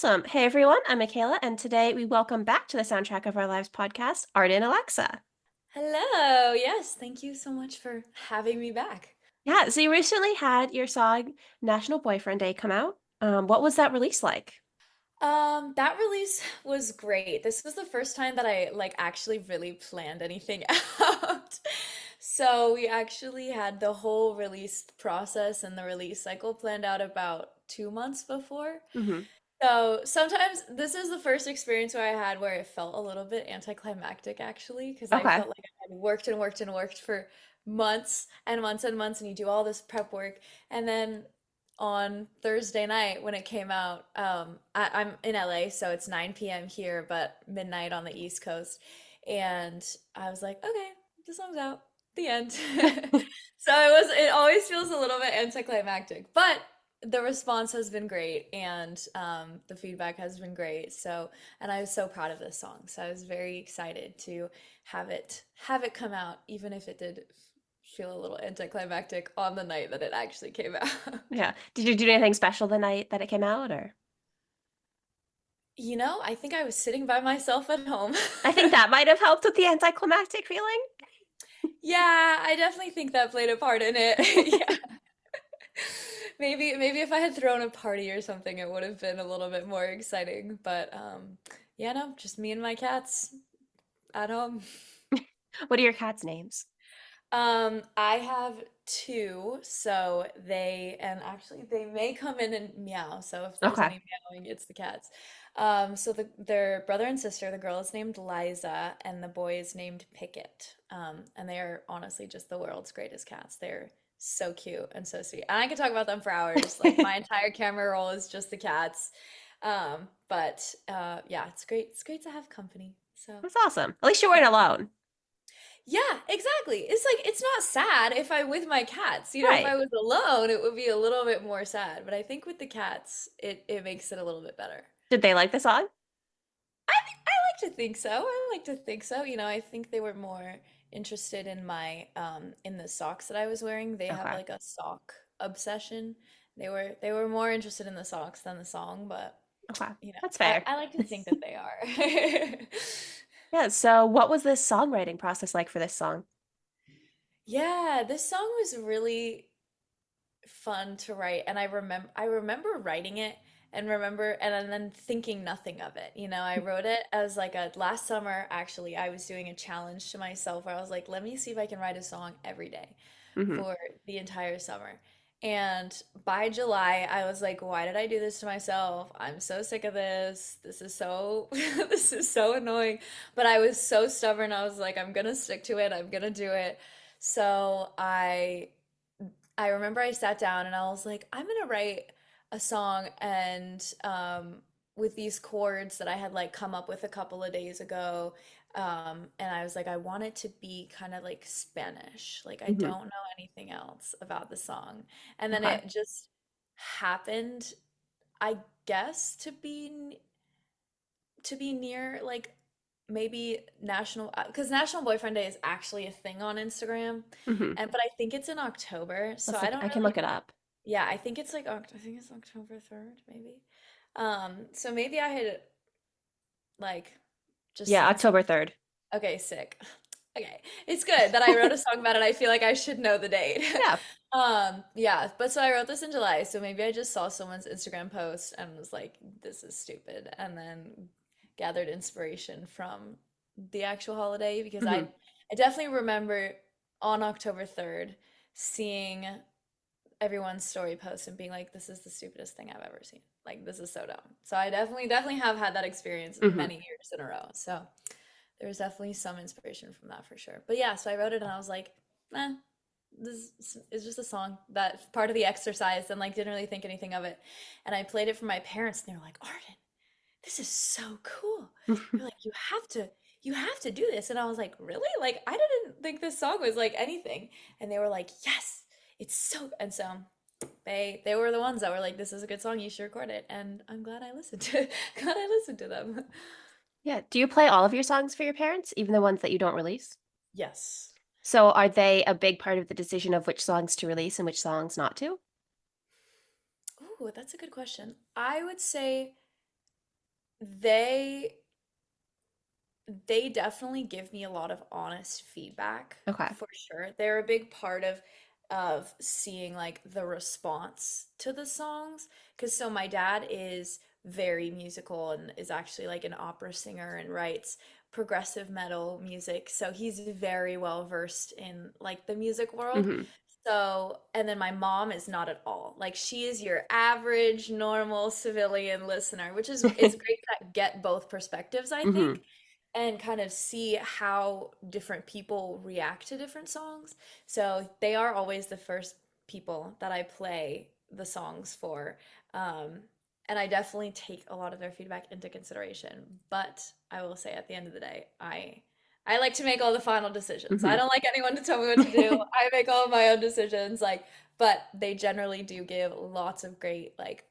Awesome. Hey everyone, I'm Mackayla, and today we welcome back to the Soundtrack of Our Lives podcast, Arden Alexa. Hello. Yes, thank you so much for having me back. Yeah, so you recently had your song National Boyfriend Day come out. What was that release like? That release was great. This was the first time that I actually really planned anything out. So we actually had the whole release process and the release cycle planned out about 2 months before. Hmm. So sometimes this is the first experience where I had where it felt a little bit anticlimactic actually, because I Okay. felt like I had worked and worked and worked for months and months and months, and you do all this prep work, and then on Thursday night when it came out, I'm in LA, so it's 9 p.m. here, but midnight on the East Coast, and I was like, okay, the song's out, the end. So it always feels a little bit anticlimactic, but the response has been great and the feedback has been great. So, and I was so proud of this song. So I was very excited to have it come out, even if it did feel a little anticlimactic on the night that it actually came out. Yeah. Did you do anything special the night that it came out, or? I think I was sitting by myself at home. I think that might have helped with the anticlimactic feeling. Yeah, I definitely think that played a part in it. Yeah. Maybe if I had thrown a party or something, it would have been a little bit more exciting. But yeah, no, just me and my cats at home. What are your cats' names? I have two, so and actually they may come in and meow. So if there's Okay. any meowing, it's the cats. So their brother and sister, the girl is named Liza and the boy is named Pickett. And they are honestly just the world's greatest cats. They're so cute and so sweet. And I could talk about them for hours. Like my entire camera roll is just the cats. But yeah, it's great. It's great to have company. So That's awesome. At least you weren't alone. yeah, exactly. It's like it's not sad if I with my cats. If Right. I was alone, it would be a little bit more sad. But I think with the cats, it makes it a little bit better. Did they like the song? I like to think so. I like to think so. I think they were more interested in my in the socks that I was wearing. They have Okay. like a sock obsession. They were more interested in the socks than the song, but Okay. you know, That's I, fair. I like to think that they are. Yeah. So, what was this songwriting process like for this song? Yeah, this song was really fun to write, and I remember writing it and then thinking nothing of it. I wrote it as like a last summer actually. I was doing a challenge to myself where I was like, let me see if I can write a song every day Hmm. for the entire summer. And by July, I was like, why did I do this to myself? I'm so sick of this. This is so this is so annoying. But I was so stubborn. I was like, I'm gonna stick to it. I'm gonna do it. So I remember I sat down and I was like, I'm gonna write a song and with these chords that I had like come up with a couple of days ago. And I was like, I want it to be kind of like Spanish. Like I Hmm. don't know anything else about the song. And then Okay. it just happened, I guess, to be near like maybe national because National Boyfriend Day is actually a thing on Instagram, Hmm. and but I think it's in October, so I don't I can really. look it up. Yeah, I think it's like I think it's October 3rd, maybe. So maybe I had like just Yeah, seen some. October 3rd. Okay, sick. Okay, it's good that I wrote a song about it. I feel like I should know the date. Yeah. Yeah, but so I wrote this in July, so maybe I just saw someone's Instagram post and was like, this is stupid, and then gathered inspiration from the actual holiday because I Hmm. I definitely remember on October 3rd seeing everyone's story post and being like, this is the stupidest thing I've ever seen. Like, this is so dumb. So I definitely have had that experience Hmm. many years in a row. So there's definitely some inspiration from that for sure. But yeah, so I wrote it and I was like, eh, this is just a song that part of the exercise and like didn't really think anything of it. And I played it for my parents and they were like, Arden, this is so cool. They're like, you have to do this. And I was like, really? Like, I didn't think this song was like anything. And they were like, yes, it's so. And so they were the ones that were like, this is a good song. You should record it. And I'm glad I listened to glad I listened to them. Yeah. Do you play all of your songs for your parents, even the ones that you don't release? Yes. So are they a big part of the decision of which songs to release and which songs not to? Ooh, that's a good question. I would say they they definitely give me a lot of honest feedback Okay. for sure. They're a big part of seeing like the response to the songs. Because so my dad is very musical and is actually like an opera singer and writes progressive metal music. So he's very well versed in like the music world. Hmm. So, and then my mom is not at all. Like she is your average, normal civilian listener, which is great to get both perspectives, I Hmm. think, and kind of see how different people react to different songs. So they are always the first people that I play the songs for. Um, and I definitely take a lot of their feedback into consideration. But I will say at the end of the day, I like to make all the final decisions. I Hmm. don't like anyone to tell me what to do. I make all of my own decisions. Like, but they generally do give lots of great like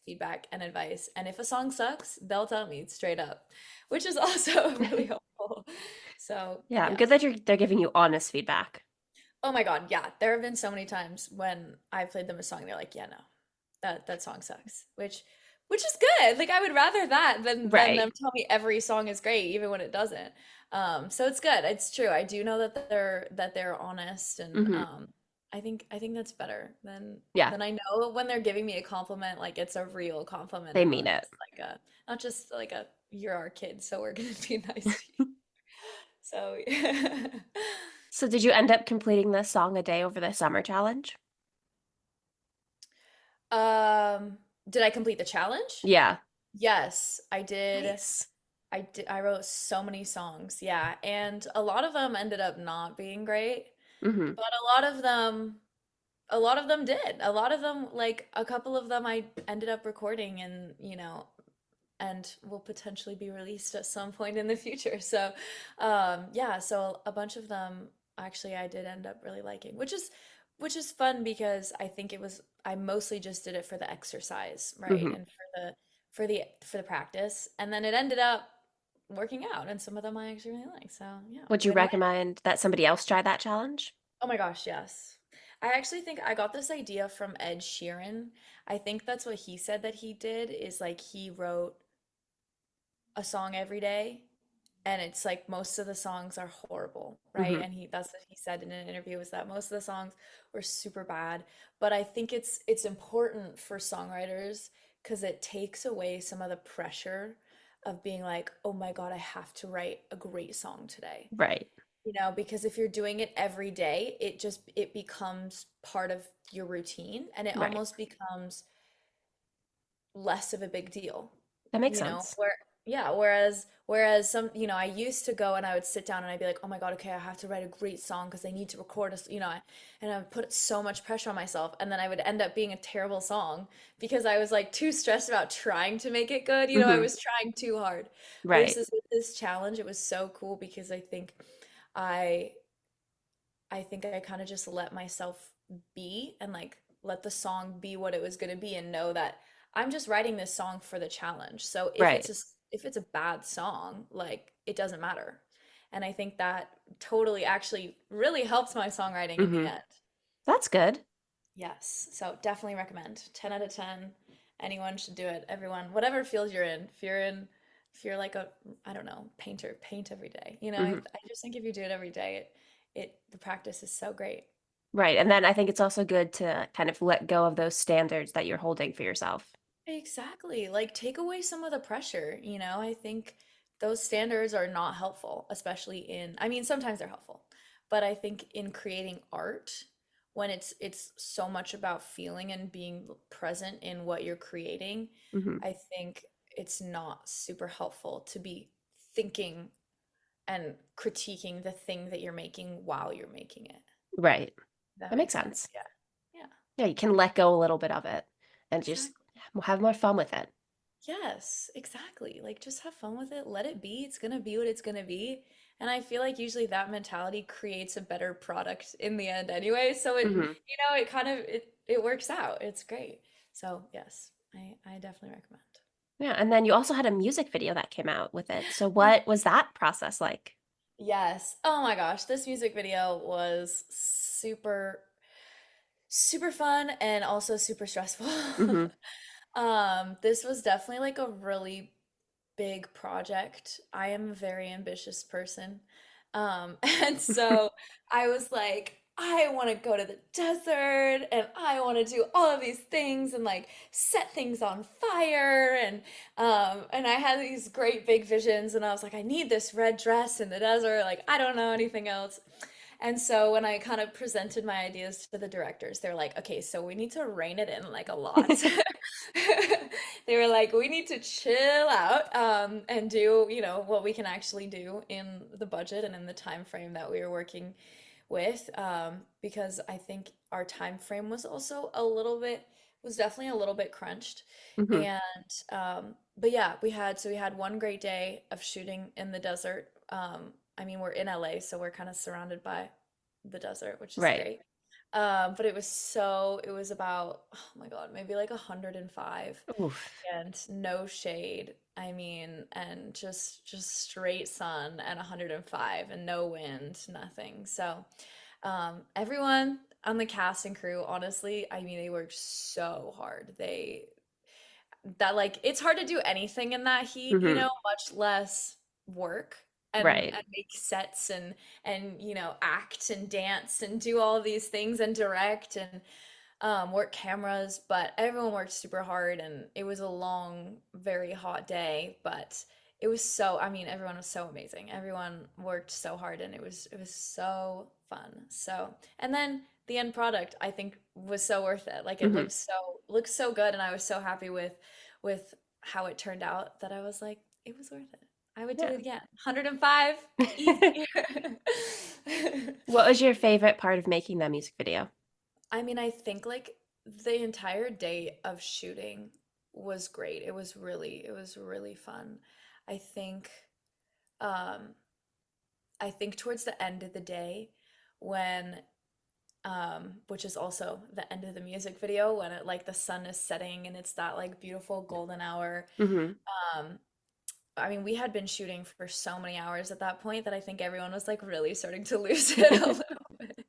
feedback and advice. And if a song sucks, they'll tell me straight up, which is also really helpful. So, Yeah, good that yes. they're giving you honest feedback. Oh my God, yeah. There have been so many times when I played them a song, they're like, "Yeah, no, that song sucks," which is good. Like I would rather that than Right. them tell me every song is great, even when it doesn't. So it's good. It's true. I do know that they're honest, and Hmm. I think that's better Yeah, than I know when they're giving me a compliment, like it's a real compliment they and mean it. not just like a you're our kid, so we're gonna be nice to you. So yeah. So did you end up completing this song a day over the summer challenge? Um, did I complete the challenge? Yeah. Yes, I did. Nice. I wrote so many songs, yeah, and a lot of them ended up not being great, Hmm. but a lot of them did. A lot of them, like a couple of them, I ended up recording and and will potentially be released at some point in the future. So, yeah, so a bunch of them actually I did end up really liking, which is fun because I think I mostly just did it for the exercise, right? Hmm. And for the practice. And then it ended up working out and some of them I actually really like. So, yeah, Would you win-win. recommend that somebody else try that challenge? Oh my gosh, yes. I actually think I got this idea from Ed Sheeran. I think that's what he said that he did is like he wrote a song every day and it's like most of the songs are horrible, right? Hmm. And he that's what he said in an interview was that most of the songs were super bad. But I think it's important for songwriters because it takes away some of the pressure of being like, oh my God, I have to write a great song today. Right. You know, because if you're doing it every day, it becomes part of your routine and it Right. almost becomes less of a big deal, That makes you know, sense. where yeah, whereas some, I used to go and I would sit down and I'd be like, oh my God, okay, I have to write a great song because I need to record and I would put so much pressure on myself and then I would end up being a terrible song because I was like too stressed about trying to make it good, I Hmm. was trying too hard. Right. Versus with this challenge, it was so cool because I I think I kind of just let myself be and like let the song be what it was going to be and know that I'm just writing this song for the challenge. So Right. if it's a bad song, like it doesn't matter. And I think that totally actually really helps my songwriting in the Hmm. end. That's good. Yes. So definitely recommend. 10 out of 10. Anyone should do it. Everyone, whatever field you're in. If you're like a, I don't know, painter, paint every day. Hmm. I just think if you do it every day, the practice is so great. Right. And then I think it's also good to kind of let go of those standards that you're holding for yourself. Exactly. Like take away some of the pressure. I think those standards are not helpful, especially I mean, sometimes they're helpful, but I think in creating art, when it's so much about feeling and being present in what you're creating, Hmm. I think it's not super helpful to be thinking and critiquing the thing that you're making while you're making it. Right. That That makes makes sense. sense. Yeah. Yeah. Yeah, you can let go a little bit of it and just Exactly. have more fun with it. Yes, exactly. Like just have fun with it. Let it be. It's gonna be what it's gonna be. And I feel like usually that mentality creates a better product in the end anyway. So Hmm. it kind of it works out. It's great. So yes, I definitely recommend. Yeah. And then you also had a music video that came out with it. So We what was that process like? Yes. Oh my gosh, this music video was super fun and also super stressful. Hmm. This was definitely like a really big project. I am a very ambitious person. And so I was like, I want to go to the desert and I want to do all of these things and like set things on fire and I had these great big visions and I was like, I need this red dress in the desert. Like, I don't know anything else. And so when I kind of presented my ideas to the directors, they're like, okay, so we need to rein it in like a lot. They were like, we need to chill out and do, what we can actually do in the budget and in the time frame that we were working with. Because I think our time frame was also was definitely a little bit crunched. Hmm. And but yeah, we had one great day of shooting in the desert. I mean, we're in LA, so we're kind of surrounded by the desert, which is Right. great. But it was about, oh my God, maybe like 105 Oof. and no shade. I mean, and just straight sun and 105 and no wind, nothing. So, everyone on the cast and crew, honestly, I mean, they worked so hard. That like it's hard to do anything in that heat, Hmm. much less work Right. and make sets and act and dance and do all of these things and direct and work cameras, but everyone worked super hard and it was a long, very hot day, but I mean, everyone was so amazing. Everyone worked so hard and it was so fun. So, and then the end product I think was so worth it. Like it Hmm. looked so good and I was so happy with how it turned out that I was like, it was worth it. I would do Yeah. it again. 105, easy. What was your favorite part of making that music video? I mean, I think like the entire day of shooting was great. It was really fun. I think, um, I think towards the end of the day, when, which is also the end of the music video, when it like the sun is setting and it's that like beautiful golden hour. Hmm. Um, I mean, we had been shooting for so many hours at that point that I think everyone was like really starting to lose it a little bit,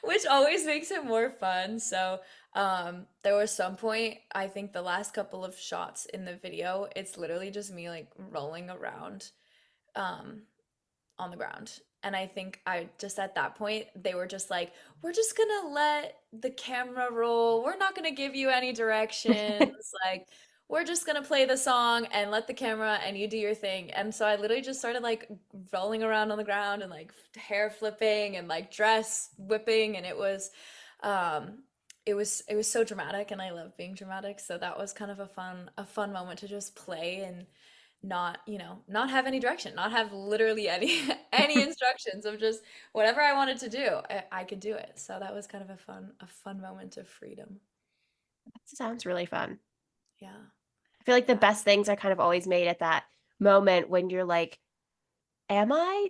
which always makes it more fun. So, there was some point, I think the last couple of shots in the video, it's literally just me like rolling around, um, on the ground. And I think I just at that point, they were just like, we're just gonna let the camera roll. We're not gonna give you any directions. Like, we're just gonna play the song and let the camera and you do your thing. And so I literally just started like rolling around on the ground and like hair flipping and like dress whipping. And um, it was so dramatic and I love being dramatic. So that was kind of a fun moment to just play and not, not have any direction, not have literally any any instructions of just whatever I wanted to do, I could do it. So that was kind of a fun moment of freedom. Sounds really fun. Yeah. I feel like the Yeah. best things are kind of always made at that moment when you're like, am I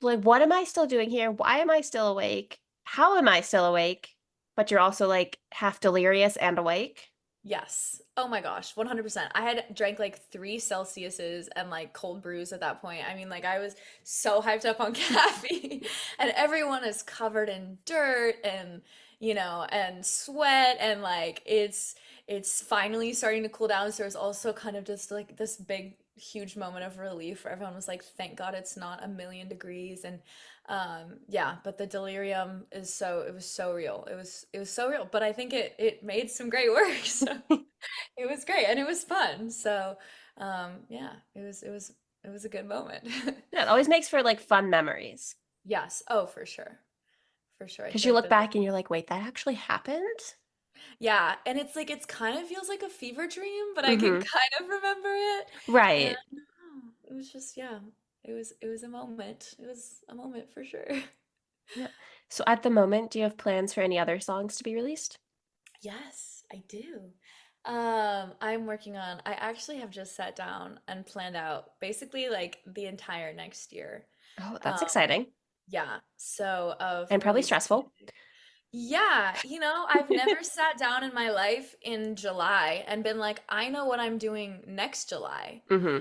like, what am I still doing here? Why am I still awake? How am I still awake? But you're also like half delirious and awake. Yes. Oh my gosh, 100%. I had drank like 3 Celsiuses and like cold brews at that point. I mean, like I was so hyped up on caffeine, and everyone is covered in dirt and, and sweat, and like it's finally starting to cool down. So there's also kind of just like this big, huge moment of relief where everyone was like, thank God it's not 1,000,000 degrees. And yeah, but the delirium it was so real. It was so real, but I think it made some great work. So it was great and it was fun. So yeah, it was a good moment. Yeah, it always makes for like fun memories. Yes. Oh, for sure. For sure. I Because feel you like look those are, back and you're like, wait, that actually happened? yeah, and it's like it's kind of feels like a fever dream, but I can Hmm. kind of remember it. And Right. it was just, yeah, it was a moment. It was a moment for sure. Yeah. So at the moment, do you have plans for any other songs to be released? Yes, I do. I actually have just sat down and planned out basically like the entire next year. Oh, that's Um, exciting yeah, so of and probably releasing stressful. music. Yeah, I've never sat down in my life in July and been like, I know what I'm doing next July. Hmm.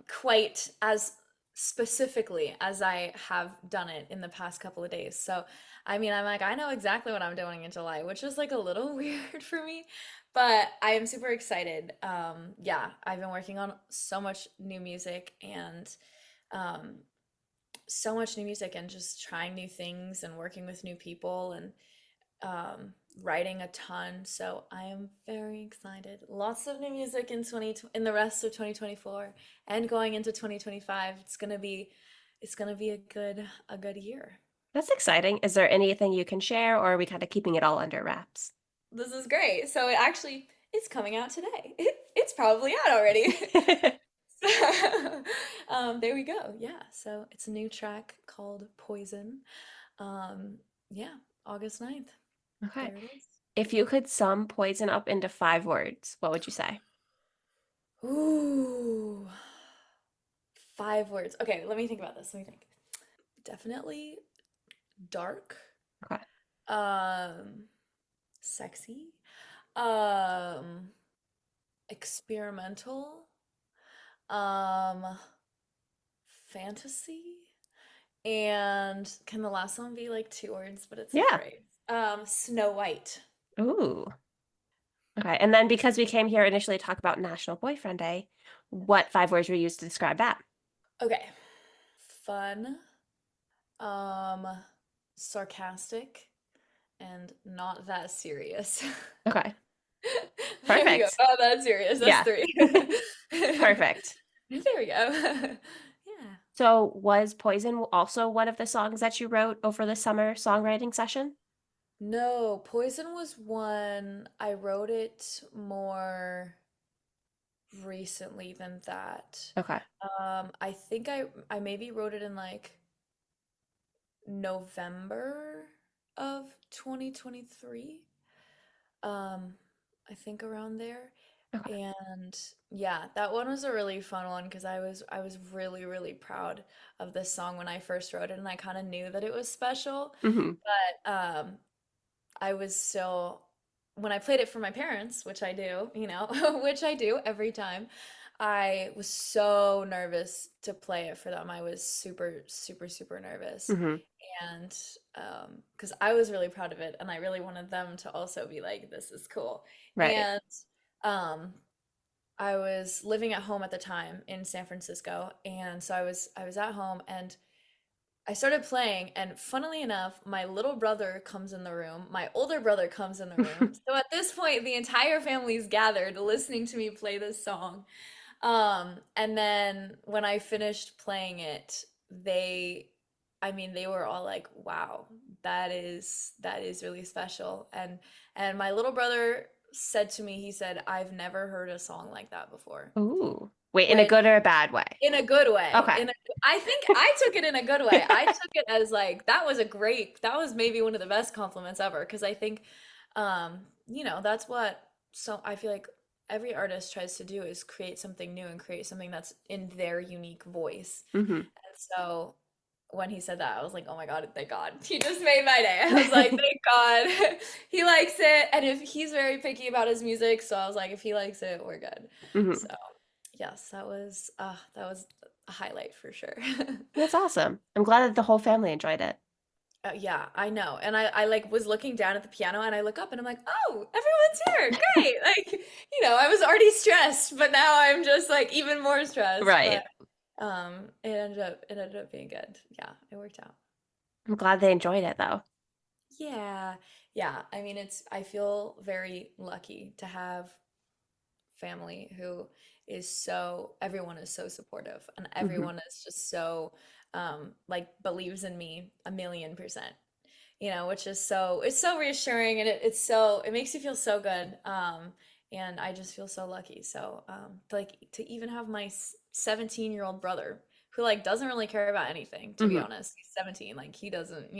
Quite as specifically as I have done it in the past couple of days. So, I mean, I'm like, I know exactly what I'm doing in July, which is like a little weird for me, but I am super excited. Yeah, I've been working on so much new music and um, so much new music and just trying new things and working with new people and writing a ton. So I am very excited. Lots of new music in 20 in the rest of 2024 and going into 2025. It's gonna be a good year. That's exciting. Is there anything you can share, or are we kind of keeping it all under wraps? This is great. So it actually it's coming out today. It's probably out already. There we go. Yeah. So it's a new track called Poison. Um, yeah, August 9th. Okay. There it is. If you could sum poison up into 5 words, what would you say? Ooh, 5 words. Okay, let me think about this. Let me think. Definitely dark, Okay. um, sexy, um, experimental, um, fantasy, and can the last one be like 2 words, but it's a Yeah. phrase? Snow White. Ooh. Okay. And then because we came here initially to talk about National Boyfriend Day, what 5 words were used to describe that? Okay. Fun, um, sarcastic, and not that serious. Okay. There we go. Perfect. Oh, that's serious. That's Yeah. three. Perfect. There we go. Yeah. So was Poison also one of the songs that you wrote over the summer songwriting session? No, Poison was one I wrote it more recently than that. Okay. I think I maybe wrote it in like November of 2023. Um, I think around there. Okay. And yeah, that one was a really fun one because I was really, really proud of this song when I first wrote it and I kind of knew that it was special. Hmm. But I was still when I played it for my parents, which I do, which I do every time, I was so nervous to play it for them. I was super, super, super nervous. Hmm. And because I was really proud of it and I really wanted them to also be like, this is cool. Right. And um, I was living at home at the time in San Francisco, and so I was at home and I started playing, and funnily enough, my little brother comes in the room, my older brother comes in the room. So at this point, the entire family's gathered listening to me play this song. And then when I finished playing it, I mean, they were all like, "Wow, that is really special." And my little brother said to me, he said, "I've never heard a song like that before." Ooh. Wait, in a Which good or a bad way? in a good way. Okay. I think I took it in a good way. I took it as like that was maybe one of the best compliments ever because I think that's what so I feel like every artist tries to do is create something new and create something that's in their unique voice. Hmm. And so when he said that, I was like, "Oh my God, thank God. He just made my day." I was like, "Thank God." He likes it and if he's very picky about his music, so I was like, if he likes it, we're good. Hmm. So yes, that was a highlight for sure. That's awesome. I'm glad that the whole family enjoyed it. Yeah, I know. And I like was looking down at the piano and I look up and I'm like, "Oh, everyone's here. Great." Like, I was already stressed, but now I'm just like even more stressed. But Right. it ended up being good. Yeah, it worked out. I'm glad they enjoyed it though. Yeah. Yeah. I mean, I feel very lucky to have family who everyone is so supportive and Hmm. everyone is just so like believes in me 1,000,000%, which is it's so reassuring and it makes you feel so good. And I just feel so lucky. So like to even have my 17-year-old brother who like doesn't really care about anything, to be Hmm. honest. He's 17, like he doesn't,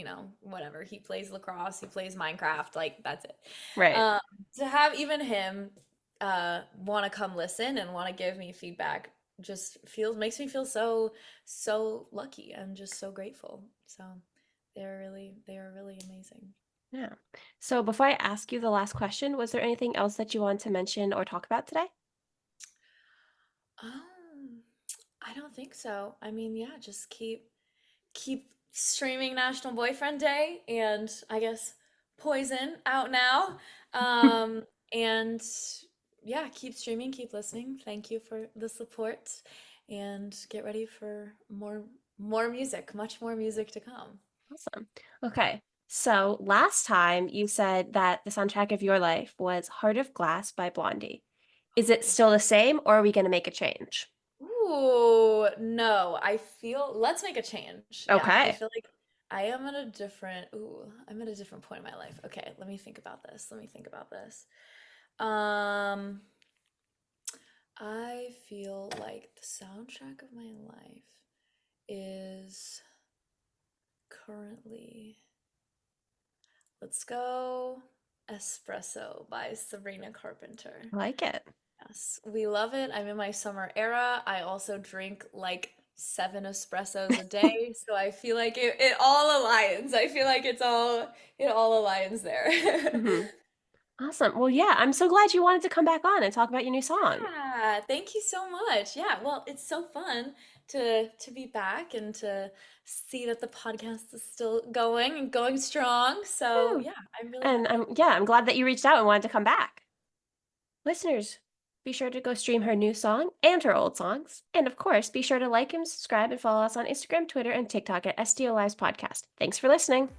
whatever. He plays lacrosse, he plays Minecraft, like that's it. Right. Um, to have even him want to come listen and want to give me feedback just feels makes me feel so lucky. I'm just so grateful. So they are really amazing. Yeah. So before I ask you the last question, was there anything else that you want to mention or talk about today? Um, I don't think so. I mean, yeah, just keep streaming National Boyfriend Day and I guess Poison out now. And yeah, keep streaming, keep listening. Thank you for the support and get ready for more music, much more music to come. Awesome. Okay. So last time you said that the soundtrack of your life was Heart of Glass by Blondie. Is it Ooh. still the same or are we going to make a change? Ooh, no, let's make a change. Yeah, I Okay. feel like I'm at a different point in my life. Okay, let me think about this. Let me think about this. Um, I feel like the soundtrack of my life is currently, let's go Espresso by Sabrina Carpenter. I like it. Yes, we love it. I'm in my summer era. I also drink like 7 espressos a day, so I feel like it all aligns. I feel like it all aligns there. Hmm. Awesome. Well, yeah, I'm so glad you wanted to come back on and talk about your new song. Yeah, thank you so much. Yeah, well, it's so fun to be back and to see that the podcast is still going and going strong. So, Woo. yeah, I'm really And happy. I'm glad that you reached out and wanted to come back. Listeners, be sure to go stream her new song and her old songs. And of course, be sure to like and subscribe and follow us on Instagram, Twitter, and TikTok at SDOI's Podcast. Thanks for listening.